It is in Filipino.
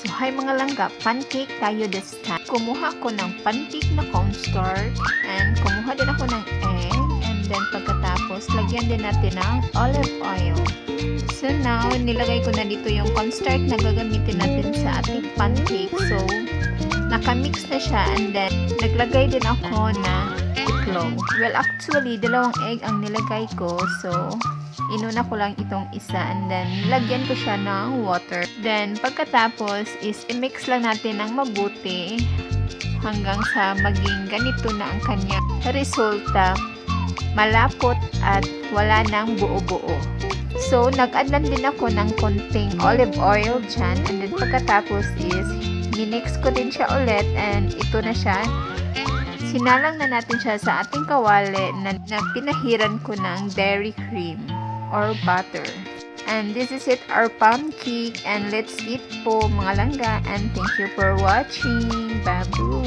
So, hi mga langga, pancake tayo this time. Kumuha ko ng pancake na cornstarch and kumuha din ako ng egg and then pagkatapos, lagyan din natin ng olive oil. So now, nilagay ko na dito yung cornstarch na gagamitin natin sa ating pancake. So, nakamix na siya and then naglagay din ako ng itlog. Well, actually, dalawang egg ang nilagay ko. So, inuna ko lang itong isa and then lagyan ko siya ng water. Then pagkatapos is i-mix lang natin ng mabuti hanggang sa maging ganito na ang kanyang resulta. Malapot at wala nang buo-buo. So nag-add lang din ako ng konting olive oil dyan and then pagkatapos is minix ko din siya ulit and ito na siya. Sinalang na natin siya sa ating kawali na pinahiran ko ng dairy cream or butter. And this is it, our pancake, and let's eat po mga langga, and thank you for watching. Babu!